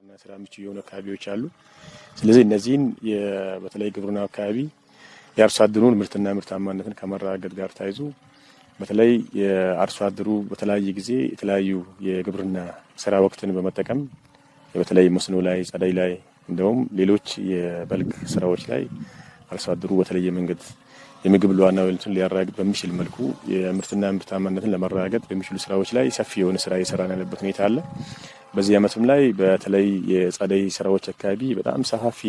ለግብርና ስራ ምቹ የሆኑ አካባቢዎች አሉ። ስለዚህ እነዚህን በተለይ ግብርና አካባቢ የአርሶ አደሩን ምርትና ምርታማነትን ከማረጋገጥ ጋር ተያይዞ በተለይ የአርሶ አደሩ በተለያየ ጊዜ የተለያዩ የግብርና ስራ ወቅትን በመጠቀም በተለይ መስኖ ላይ፣ ጸደይ ላይ እንደውም ሌሎች የበልግ ስራዎች ላይ አርሶ አደሩ በተለየ መንገድ የምግብ ሉዓላዊነቱን ሊያረጋግጥ በሚችል መልኩ የምርትና ምርታማነትን ለማረጋገጥ በሚችሉ ስራዎች ላይ ሰፊ የሆነ ስራ እየሰራን ያለበት ሁኔታ አለ። በዚህ ዓመትም ላይ በተለይ የጸደይ ስራዎች አካባቢ በጣም ሰፋፊ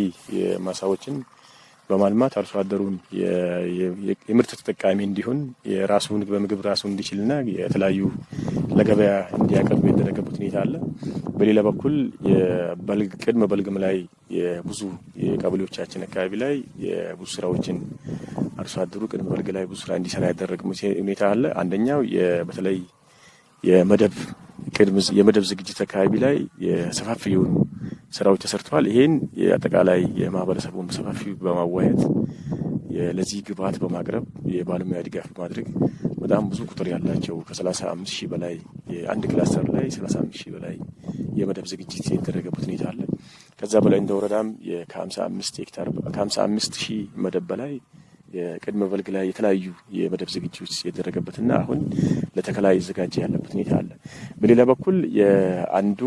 ማሳዎችን በማልማት አርሶ አደሩን የምርት ተጠቃሚ እንዲሆን የራሱን በምግብ ራሱን እንዲችልና የተለያዩ ለገበያ እንዲያቀርብ የተደረገበት ሁኔታ አለ። በሌላ በኩል የበልግ ቅድመ በልግም ላይ የብዙ የቀበሌዎቻችን አካባቢ ላይ የብዙ ስራዎችን አርሶ አደሩ ቅድመ በልግ ላይ ብዙ ስራ እንዲሰራ ያደረገበት ሁኔታ አለ። አንደኛው በተለይ የመደብ ዝግጅት አካባቢ ላይ የሰፋፊ የሆኑ ስራዎች ተሰርተዋል። ይሄን የአጠቃላይ የማህበረሰቡን በሰፋፊ በማዋየት ለዚህ ግብዓት በማቅረብ የባለሙያ ድጋፍ በማድረግ በጣም ብዙ ቁጥር ያላቸው ከ35 ሺህ በላይ የአንድ ክላስተር ላይ 35 ሺህ በላይ የመደብ ዝግጅት የተደረገበት ሁኔታ አለ። ከዛ በላይ እንደ ወረዳም ከ55 ሺህ መደብ በላይ የቅድመ በልግ ላይ የተለያዩ የመደብ ዝግጅቶች የተደረገበትና አሁን ለተከላ ይዘጋጀ ያለበት ሁኔታ አለ። በሌላ በኩል አንዱ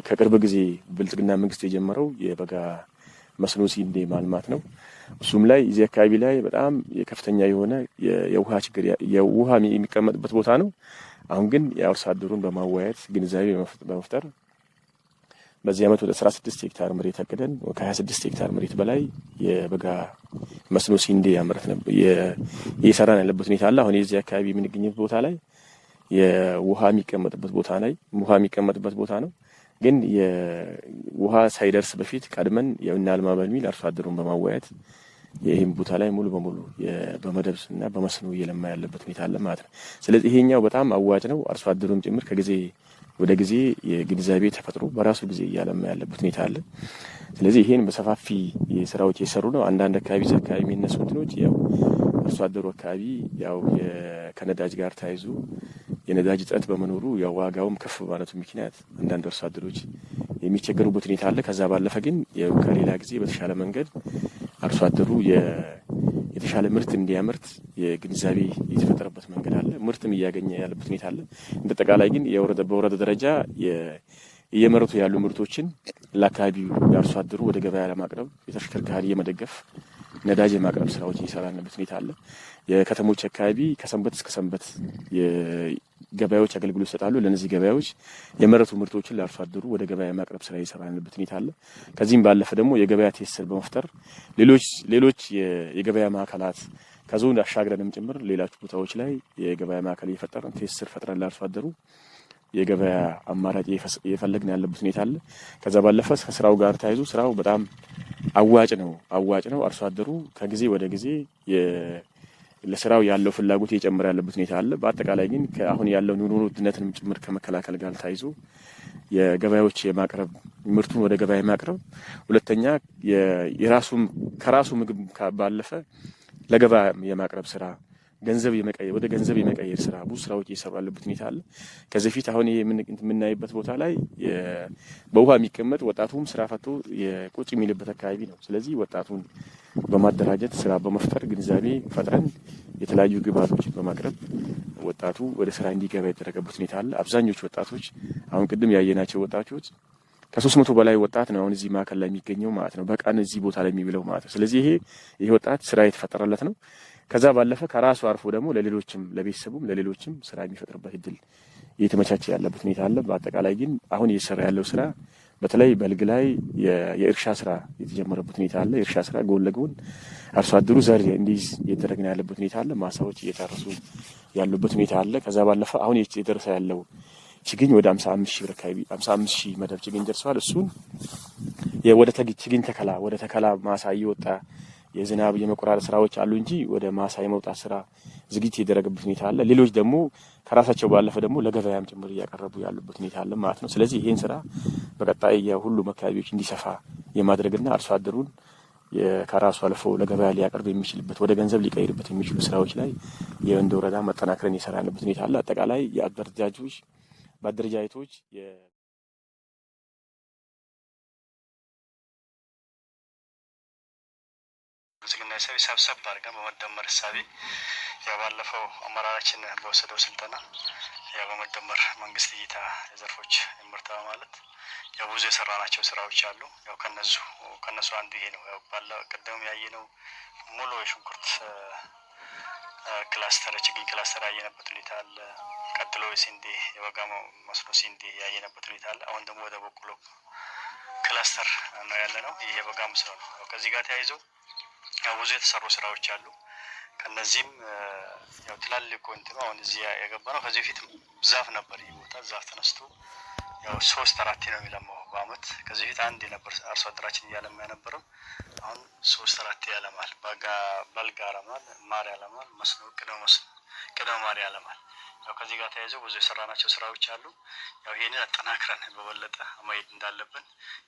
ከቅርብ ጊዜ ብልጽግና መንግስት የጀመረው የበጋ መስኖ ስንዴ ማልማት ነው። እሱም ላይ እዚህ አካባቢ ላይ በጣም የከፍተኛ የሆነ የውሃ ችግር የውሃ የሚቀመጥበት ቦታ ነው። አሁን ግን የአርሶ አደሩን በማዋየት ግንዛቤ በመፍጠር በዚህ ዓመት ወደ 16 ሄክታር መሬት አቅደን ከ26 ሄክታር መሬት በላይ የበጋ መስኖ ስንዴ ያመረት ነው እየሰራን ያለበት ሁኔታ አለ። አሁን የዚህ አካባቢ የምንገኝበት ቦታ ላይ የውሃ የሚቀመጥበት ቦታ ነው። ግን የውሃ ሳይደርስ በፊት ቀድመን እናልማ በሚል አርሶ አደሩን በማዋየት ይህም ቦታ ላይ ሙሉ በሙሉ በመደብና በመስኖ እየለማ ያለበት ሁኔታ አለ ማለት ነው። ስለዚህ ይሄኛው በጣም አዋጭ ነው። አርሶ አደሩም ጭምር ከጊዜ ወደ ጊዜ የግንዛቤ ተፈጥሮ በራሱ ጊዜ እያለማ ያለበት ሁኔታ አለ። ስለዚህ ይሄን በሰፋፊ ስራዎች እየሰሩ ነው። አንዳንድ አካባቢ የሚነሱ እንትኖች ያው አርሶ አደሩ አካባቢ ያው ከነዳጅ ጋር ተያይዞ የነዳጅ እጥረት በመኖሩ ያው ዋጋውም ከፍ በማለቱ ምክንያት አንዳንድ አርሶ አደሮች የሚቸገሩበት ሁኔታ አለ። ከዛ ባለፈ ግን ያው ከሌላ ጊዜ በተሻለ መንገድ አርሶ አደሩ የተሻለ ምርት እንዲያመርት የግንዛቤ የተፈጠረበት መንገድ አለ። ምርትም እያገኘ ያለበት ሁኔታ አለ። እንደ ጠቃላይ ግን በወረዳ ደረጃ እየመረቱ ያሉ ምርቶችን ለአካባቢው የአርሶ አደሩ ወደ ገበያ ለማቅረብ የተሽከርካሪ የመደገፍ ነዳጅ የማቅረብ ስራዎች እየሰራንበት ሁኔታ አለ። የከተሞች አካባቢ ከሰንበት እስከ ሰንበት ገበያዎች አገልግሎት ይሰጣሉ። ለነዚህ ገበያዎች የመረቱ ምርቶችን ለአርሶ አደሩ ወደ ገበያ የማቅረብ ስራ እየሰራንበት ሁኔታ አለ። ከዚህም ባለፈ ደግሞ የገበያ ትስስር በመፍጠር ሌሎች የገበያ ማዕከላት ከዞን አሻግረንም ጭምር ሌሎች ቦታዎች ላይ የገበያ ማዕከል እየፈጠርን ትስስር ፈጥረን ለአርሶ አደሩ የገበያ አማራጭ እየፈለግን ያለበት ሁኔታ አለ። ከዛ ባለፈ ከስራው ጋር ተያይዞ ስራው በጣም አዋጭ ነው። አርሶ አደሩ ከጊዜ ወደ ጊዜ ለስራው ያለው ፍላጎት እየጨመረ ያለበት ሁኔታ አለ። በአጠቃላይ ግን አሁን ያለው ኑሮ ውድነትንም ጭምር ከመከላከል ጋር ተያይዞ የገበያዎች የማቅረብ ምርቱን ወደ ገበያ የማቅረብ ሁለተኛ ከራሱ ምግብ ባለፈ ለገበያ የማቅረብ ስራ ወደ ገንዘብ የመቀየር ስራ ብዙ ስራዎች እየሰሩ ያለበት ሁኔታ አለ። ከዚህ ፊት አሁን የምናይበት ቦታ ላይ በውሃ የሚቀመጥ ወጣቱም ስራ ፈቶ ቁጭ የሚልበት አካባቢ ነው። ስለዚህ ወጣቱን በማደራጀት ስራ በመፍጠር ግንዛቤ ፈጥረን የተለያዩ ግብዓቶችን በማቅረብ ወጣቱ ወደ ስራ እንዲገባ የተደረገበት ሁኔታ አለ። አብዛኞቹ ወጣቶች አሁን ቅድም ያየናቸው ወጣቶች ከ300 በላይ ወጣት ነው አሁን እዚህ ማዕከል ላይ የሚገኘው ማለት ነው። በቀን እዚህ ቦታ ላይ የሚውለው ማለት ነው። ስለዚህ ይሄ ወጣት ስራ የተፈጠረለት ነው። ከዛ ባለፈ ከራሱ አርፎ ደግሞ ለሌሎችም ለቤተሰቡም ለሌሎችም ስራ የሚፈጥርበት እድል እየተመቻቸ ያለበት ሁኔታ አለ። በአጠቃላይ ግን አሁን እየሰራ ያለው ስራ በተለይ በልግ ላይ የእርሻ ስራ የተጀመረበት ሁኔታ አለ። የእርሻ ስራ ጎን ለጎን አርሶ አደሩ ዘር እንዲይዝ እየተደረገ ያለበት ሁኔታ አለ። ማሳዎች እየታረሱ ያሉበት ሁኔታ አለ። ከዛ ባለፈ አሁን እየደረሰ ያለው ችግኝ ወደ 55 ሺህ ብር አካባቢ 55 ሺህ መደብ ችግኝ ደርሷል። እሱን ችግኝ ወደ ተከላ ማሳ እየወጣ የዝናብ የመቆራረጥ ስራዎች አሉ እንጂ ወደ ማሳ የመውጣት ስራ ዝግጅት የደረገበት ሁኔታ አለ። ሌሎች ደግሞ ከራሳቸው ባለፈ ደግሞ ለገበያም ጭምር እያቀረቡ ያሉበት ሁኔታ አለ ማለት ነው። ስለዚህ ይሄን ስራ በቀጣይ የሁሉም አካባቢዎች እንዲሰፋ የማድረግና አርሶ አደሩን ከራሱ አልፎ ለገበያ ሊያቀርብ የሚችልበት ወደ ገንዘብ ሊቀይርበት የሚችሉ ስራዎች ላይ የወንደ ወረዳ መጠናከርን የሰራንበት ሁኔታ አለ። አጠቃላይ በአደረጃጀቶች የብልጽግና ሂሳብ ሰብሰብ አድርገን በመደመር ሂሳቤ ያው ባለፈው አመራራችን በወሰደው ስልጠና ያው በመደመር መንግስት እይታ የዘርፎች ምርታ ማለት ያው ብዙ የሰራናቸው ስራዎች አሉ። ያው ከነሱ አንዱ ይሄ ነው። ያው ቀደም ያየነው ሙሉ የሽንኩርት ክላስተር ችግኝ ክላስተር ያየነበት ሁኔታ አለ። ቀጥሎ ስንዴ የበጋ መስኖ ስንዴ ያየነበት ሁኔታ አለ። አሁን ደግሞ ወደ በቆሎ ክላስተር ነው ያለነው። ይሄ የበጋ መስኖ ነው። ከዚህ ጋር ተያይዞ ያው ብዙ የተሰሩ ስራዎች አሉ። ከነዚህም ያው ትላልቅ እንትኑ አሁን እዚህ የገባ ነው። ከዚህ በፊት ዛፍ ነበር ይሄ ቦታ ዛፍ ተነስቶ ያው 3-4 ነው የሚለማው በአመት። ከዚህ በፊት አንድ ነበር አርሶ አደራችን እያለማ የነበረው። አሁን 3-4 ያለማል። በልግ ያለማል፣ ማር ያለማል፣ መስኖ ቅድመ ማር ያለማል። ያው ከዚህ ጋር ተያይዞ ብዙ የሰራናቸው ስራዎች አሉ። ያው ይሄንን አጠናክረን በበለጠ ማየት እንዳለብን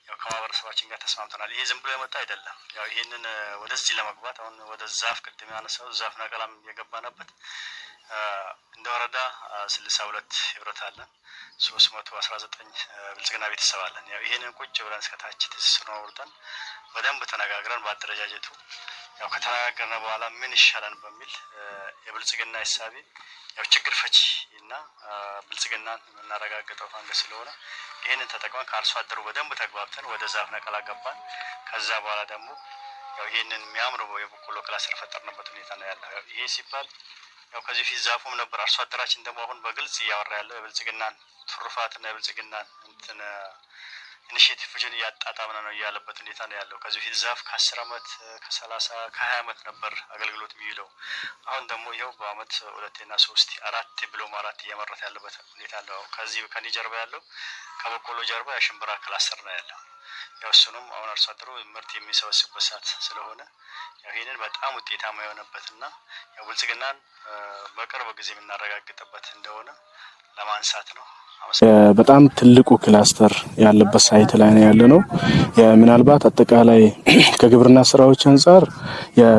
ያው ከማህበረሰባችን ጋር ተስማምተናል። ይሄ ዝም ብሎ የመጣ አይደለም። ያው ይሄንን ወደዚህ ለመግባት አሁን ወደ ዛፍ ቅድም ያነሳው ዛፍ ነቀላም የገባናበት እንደ ወረዳ 62 ህብረት አለን፣ 319 ብልጽግና ቤተሰብ አለን። ያው ይሄንን ቁጭ ብለን እስከታች ትስስር ነው ወርደን በደንብ ተነጋግረን በአደረጃጀቱ ያው ከተነጋገርን በኋላ ምን ይሻላል በሚል የብልጽግና ሂሳቤ ያው ችግር ፈቺ እና ብልጽግናን የምናረጋግጠው ፈንድ ስለሆነ ይሄንን ተጠቅመን ከአርሶ አደሩ በደንብ ተግባብተን ወደ ዛፍ ነቀላ ገባን። ከዛ በኋላ ደግሞ ያው ይሄንን የሚያምረው የበቆሎ ክላስተር ፈጠርንበት ሁኔታ ነው ያለው። ይሄ ሲባል ያው ከዚህ ፊት ዛፉም ነበር። አርሶ አደራችን ደግሞ አሁን በግልጽ እያወራ ያለው የብልጽግናን ትሩፋትና የብልጽግናን እንትን ኢኒሼቲቭን እያጣጣምነ ነው ያለበት ሁኔታ ነው ያለው። ከዚህ ፊት ዛፍ ከ10 አመት ከ30 ከ20 አመት ነበር አገልግሎት የሚውለው። አሁን ደግሞ ይኸው በአመት 2 እና 3 4 ብሎ ማራት እየመረተ ያለበት ሁኔታ አለው። ከዚህ ከኔ ጀርባ ያለው ከበቆሎ ጀርባ የሽምብራ ክላስተር ነው ያለው። ያው እሱንም አሁን አርሶ አደሩ ምርት የሚሰበስብበት ሰዓት ስለሆነ ያው ይሄንን በጣም ውጤታማ የሆነበትና ያው ብልጽግናን በቅርብ ጊዜ የምናረጋግጥበት እንደሆነ ለማንሳት ነው። በጣም ትልቁ ክላስተር ያለበት ሳይት ላይ ነው ያለነው። ምናልባት አጠቃላይ ከግብርና ስራዎች አንፃር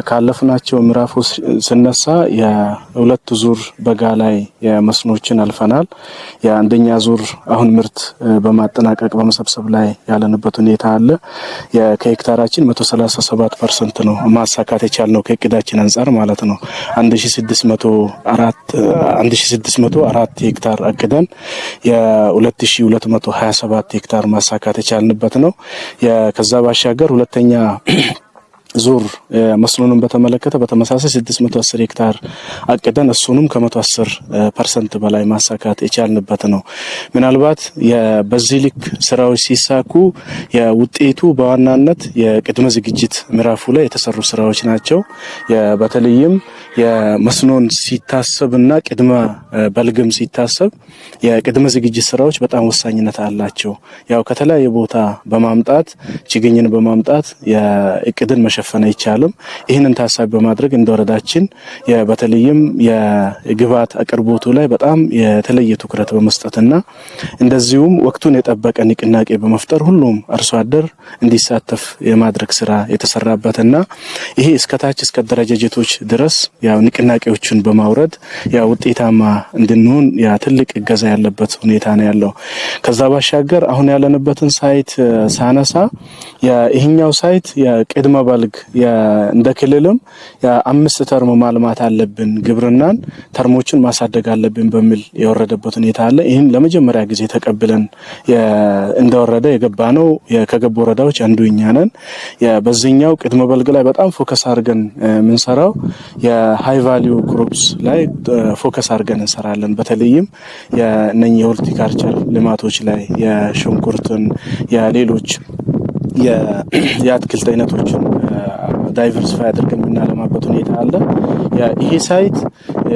ካለፍናቸው ምዕራፎች ስነሳ የሁለት ዙር በጋ ላይ የመስኖችን አልፈናል። የአንደኛ ዙር አሁን ምርት በማጠናቀቅ በመሰብሰብ ላይ ያለንበት ሁኔታ አለ። ከሄክታራችን 137% ነው ማሳካት የቻልነው ከእቅዳችን አንፃር ማለት ነው። 1604 ሄክታር አቅደን የ2227 ሄክታር ማሳካት የቻልንበት ነው። ከዛ ባሻገር ሁለተኛ ዙር መስኖንም በተመለከተ በተመሳሳይ 610 ሄክታር አቅደን እሱንም ከ110% በላይ ማሳካት የቻልንበት ነው። ምናልባት በዚህ ልክ ስራዎች ሲሳኩ የውጤቱ በዋናነት የቅድመ ዝግጅት ምዕራፉ ላይ የተሰሩ ስራዎች ናቸው። በተለይም የመስኖን ሲታሰብና ቅድመ በልግም ሲታሰብ የቅድመ ዝግጅት ስራዎች በጣም ወሳኝነት አላቸው። ያው ከተለያየ ቦታ በማምጣት ችግኝን በማምጣት የእቅድን መሸፈን አይቻልም። ይህንን ታሳቢ በማድረግ እንደወረዳችን በተለይም የግብዓት አቅርቦቱ ላይ በጣም የተለየ ትኩረት በመስጠትና እንደዚሁም ወቅቱን የጠበቀ ንቅናቄ በመፍጠር ሁሉም አርሶ አደር እንዲሳተፍ የማድረግ ስራ የተሰራበትና ይሄ እስከታች እስከ አደረጃጀቶች ድረስ ያው ንቅናቄዎችን በማውረድ ያው ውጤታማ እንድንሆን ያ ትልቅ እገዛ ያለበት ሁኔታ ነው ያለው። ከዛ ባሻገር አሁን ያለንበትን ሳይት ሳነሳ ይሄኛው ሳይት የቅድመ በልግ እንደ ክልልም የ5 ተርም ማልማት አለብን፣ ግብርናን ተርሞችን ማሳደግ አለብን በሚል የወረደበት ሁኔታ አለ። ይህን ለመጀመሪያ ጊዜ ተቀብለን እንደወረደ የገባ ነው። ከገቡ ወረዳዎች አንዱ እኛ ነን። በዚህኛው ቅድመ በልግ ላይ በጣም ፎከስ አድርገን የምንሰራው የሃይ ቫልዩ ክሮፕስ ላይ ፎከስ አድርገን እንሰራለን። በተለይም የነኚህ የሆርቲካልቸር ልማቶች ላይ የሽንኩርትን የሌሎች የአትክልት አይነቶችን ዳይቨርሲፋይ አድርገን የምናለማበት ሁኔታ አለ። ይሄ ሳይት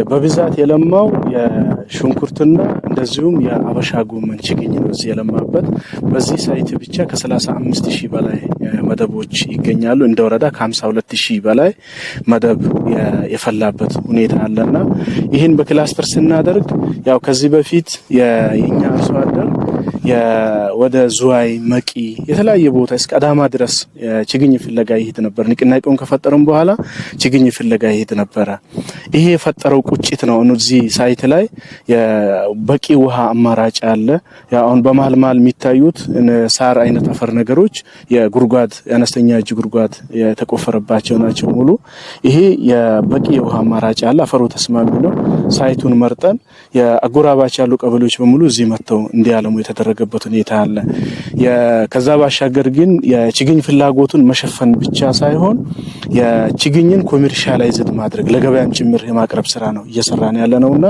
በብዛት የለማው የሽንኩርትና እንደዚሁም የአበሻ ጎመን ችግኝ ነው እዚህ የለማበት። በዚህ ሳይት ብቻ ከ35,000 በላይ መደቦች ይገኛሉ። እንደ ወረዳ ከ52,000 በላይ መደብ የፈላበት ሁኔታ አለና ይህን በክላስተር ስናደርግ ያው ከዚህ በፊት የኛ አርሶ አደር ወደ ዙዋይ መቂ የተለያየ ቦታ እስከ አዳማ ድረስ ችግኝ ፍለጋ ይሄድ ነበር። ንቅናቄውን ከፈጠረም በኋላ ችግኝ ፍለጋ ይሄድ ነበረ። ይሄ የፈጠረው ቁጭት ነው። እዚህ ሳይት ላይ በቂ ውሃ አማራጭ አለ። አሁን በመሀል የሚታዩት ሳር አይነት አፈር ነገሮች የጉርጓድ የአነስተኛ እጅ ጉርጓድ የተቆፈረባቸው ናቸው ሙሉ። ይሄ የበቂ የውሃ አማራጭ አለ። አፈሩ ተስማሚ ነው። ሳይቱን መርጠን የአጎራባች ያሉ ቀበሌዎች በሙሉ እዚህ መጥተው እንዲያለሙ የተደረገበት ሁኔታ አለ። ከዛ ባሻገር ግን የችግኝ ፍላጎቱን መሸፈን ብቻ ሳይሆን የችግኝን ኮሜርሻላይዝድ ማድረግ ለገበያም ጭምር የማቅረብ ስራ ነው እየሰራን ያለነውና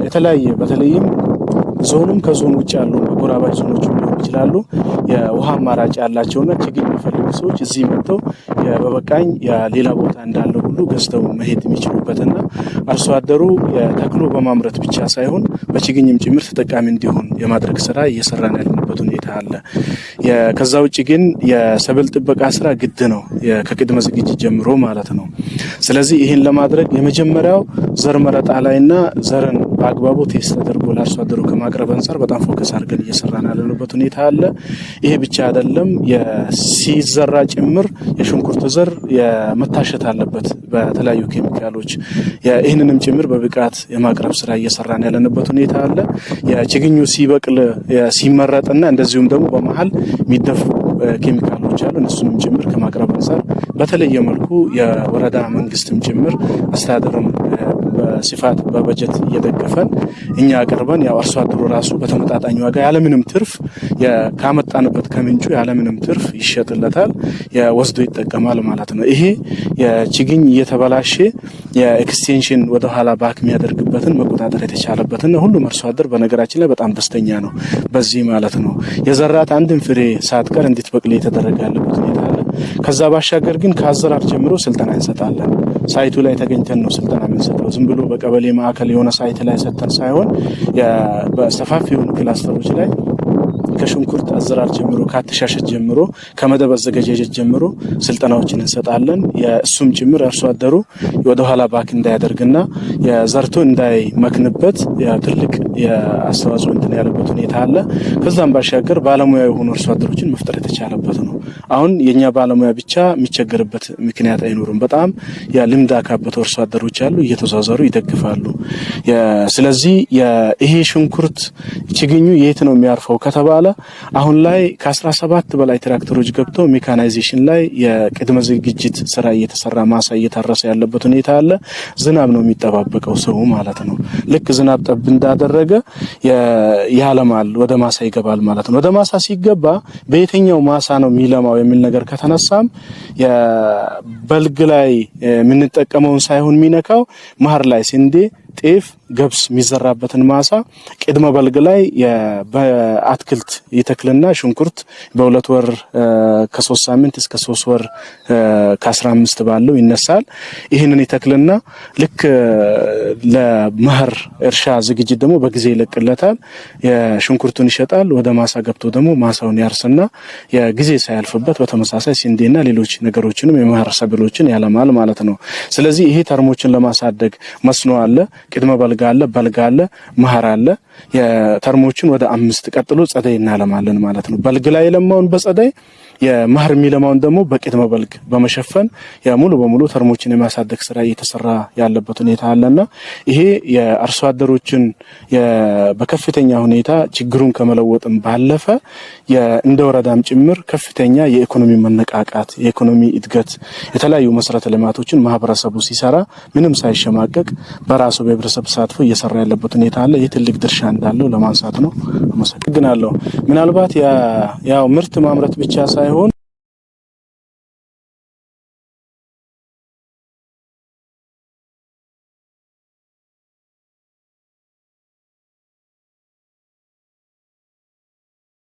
የተለያየ በተለይም ዞኑም ከዞን ውጭ ያሉ አጎራባች ዞኖች ሊሆኑ ይችላሉ የውሃ አማራጭ ያላቸውና ችግኝ የሚፈልጉ ሰዎች እዚህ መጥተው በበቃኝ የሌላ ቦታ እንዳለ ሁሉ ገዝተው መሄድ የሚችሉበትና አርሶ አደሩ ተክሎ በማምረት ብቻ ሳይሆን በችግኝም ጭምር ተጠቃሚ እንዲሆን የማድረግ ስራ እየሰራን ያለንበት ሁኔታ አለ። ከዛ ውጭ ግን የሰብል ጥበቃ ስራ ግድ ነው ከቅድመ ዝግጅት ጀምሮ ማለት ነው። ስለዚህ ይህን ለማድረግ የመጀመሪያው ዘር መረጣ ላይና ዘርን በአግባቡ ቴስት ተደርጎ ለአርሶ አደሩ ከማቅረብ አንጻር በጣም ፎከስ አድርገን እየሰራን ያለንበት ሁኔታ አለ። ይሄ ብቻ አይደለም፣ ሲዘራ ጭምር የሽንኩርት ዘር መታሸት አለበት በተለያዩ ኬሚካሎች። ይህንንም ጭምር በብቃት የማቅረብ ስራ እየሰራን ያለንበት ሁኔታ አለ። የችግኙ ሲበቅል ሲመረጥና እንደዚሁም ደግሞ በመሀል የሚደፉ ኬሚካሎች አሉ። እነሱንም ጭምር ከማቅረብ አንጻር በተለየ መልኩ የወረዳ መንግስትም ጭምር አስተዳደርም በስፋት በበጀት እየደገፈን እኛ አቅርበን ያው አርሶ አደሩ ራሱ በተመጣጣኝ ዋጋ ያለምንም ትርፍ ካመጣንበት ከምንጩ ያለምንም ትርፍ ይሸጥለታል፣ ወስዶ ይጠቀማል ማለት ነው። ይሄ የችግኝ እየተበላሸ የኤክስቴንሽን ወደ ኋላ ባክ የሚያደርግበትን መቆጣጠር የተቻለበትን ሁሉም አርሶ አደር በነገራችን ላይ በጣም ደስተኛ ነው በዚህ ማለት ነው። የዘራት አንድን ፍሬ ሳትቀር እንድትበቅል የተደረገ ያለበት ሁኔታ አለ። ከዛ ባሻገር ግን ከአዘራር ጀምሮ ስልጠና እንሰጣለን። ሳይቱ ላይ ተገኝተን ነው ስልጠና የምንሰጠው። ዝም ብሎ በቀበሌ ማዕከል የሆነ ሳይት ላይ ሰጥተን ሳይሆን በሰፋፊ የሆኑ ክላስተሮች ላይ ከሽንኩርት አዘራር ጀምሮ ከአተሻሸት ጀምሮ ከመደብ አዘገጃጀት ጀምሮ ስልጠናዎችን እንሰጣለን። የእሱም ጭምር አርሶ አደሩ ወደ ኋላ ባክ እንዳያደርግና የዘርቶ እንዳይመክንበት ትልቅ የአስተዋጽኦ እንትን ያለበት ሁኔታ አለ። ከዛም ባሻገር ባለሙያ የሆኑ አርሶ አደሮችን መፍጠር የተቻለበት ነው። አሁን የኛ ባለሙያ ብቻ የሚቸገርበት ምክንያት አይኖርም። በጣም የልምድ አካበቱ አርሶ አደሮች አሉ፣ እየተዛዘሩ ይደግፋሉ። ስለዚህ ይሄ ሽንኩርት ችግኙ የት ነው የሚያርፈው ከተባለ አሁን ላይ ከ17 በላይ ትራክተሮች ገብተው ሜካናይዜሽን ላይ የቅድመ ዝግጅት ስራ እየተሰራ ማሳ እየታረሰ ያለበት ሁኔታ አለ። ዝናብ ነው የሚጠባበቀው ሰው ማለት ነው። ልክ ዝናብ ጠብ እንዳደረገ ያለማል፣ ወደ ማሳ ይገባል ማለት ነው። ወደ ማሳ ሲገባ በየትኛው ማሳ ነው የሚለማው የሚል ነገር ከተነሳም የበልግ ላይ የምንጠቀመውን ሳይሆን የሚነካው መሀር ላይ ስንዴ፣ ጤፍ፣ ገብስ የሚዘራበትን ማሳ ቅድመ በልግ ላይ በአትክልት ይተክልና ሽንኩርት በ2 ወር ከ3 ሳምንት እስከ 3 ወር ከ15 ባለው ይነሳል። ይህንን ይተክልና ልክ ለመኸር እርሻ ዝግጅት ደግሞ በጊዜ ይለቅለታል። የሽንኩርቱን ይሸጣል። ወደ ማሳ ገብቶ ደግሞ ማሳውን ያርስና የጊዜ ሳያልፍበት በተመሳሳይ ስንዴና ሌሎች ነገሮችንም የመኸር ሰብሎችን ያለማል ማለት ነው። ስለዚህ ይሄ ተርሞችን ለማሳደግ መስኖ አለ፣ ቅድመ በልግ አለ፣ በልግ አለ፣ መኸር አለ። የተርሞችን ወደ 5 ቀጥሎ ጸደይ እናለማለን ማለት ነው። በልግ ላይ የለማውን በጸደይ የመኸር የሚለማውን ደግሞ በቅድመ በልግ በመሸፈን ሙሉ በሙሉ ተርሞችን የማሳደግ ስራ እየተሰራ ያለበት ሁኔታ አለና ይሄ የአርሶ አደሮችን በከፍተኛ ሁኔታ ችግሩን ከመለወጥም ባለፈ እንደ ወረዳም ጭምር ከፍተኛ የኢኮኖሚ መነቃቃት፣ የኢኮኖሚ እድገት፣ የተለያዩ መሰረተ ልማቶችን ማህበረሰቡ ሲሰራ ምንም ሳይሸማቀቅ በራሱ በህብረተሰብ ተሳትፎ እየሰራ ያለበት ሁኔታ አለ። ይህ ትልቅ ድርሻ እንዳለው ለማንሳት ነው። አመሰግናለሁ። ምናልባት ያው ምርት ማምረት ብቻ ሳይሆን